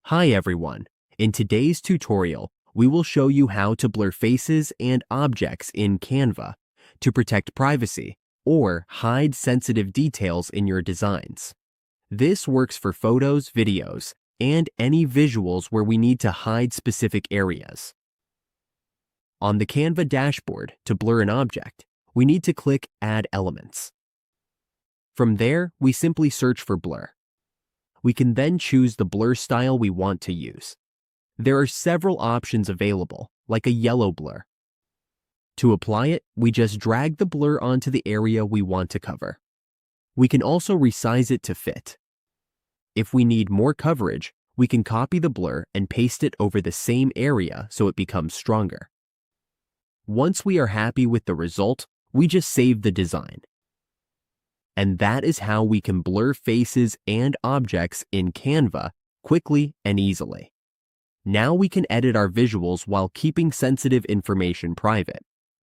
Hi everyone. In today's tutorial, we will show you how to blur faces and objects in Canva to protect privacy or hide sensitive details in your designs. This works for photos, videos, and any visuals where we need to hide specific areas. On the Canva dashboard, to blur an object, we need to click Add Elements. From there, we simply search for blur. We can then choose the blur style we want to use. There are several options available, like a yellow blur. To apply it, we just drag the blur onto the area we want to cover. We can also resize it to fit. If we need more coverage, we can copy the blur and paste it over the same area so it becomes stronger. Once we are happy with the result, we just save the design. And that is how we can blur faces and objects in Canva quickly and easily. Now we can edit our visuals while keeping sensitive information private.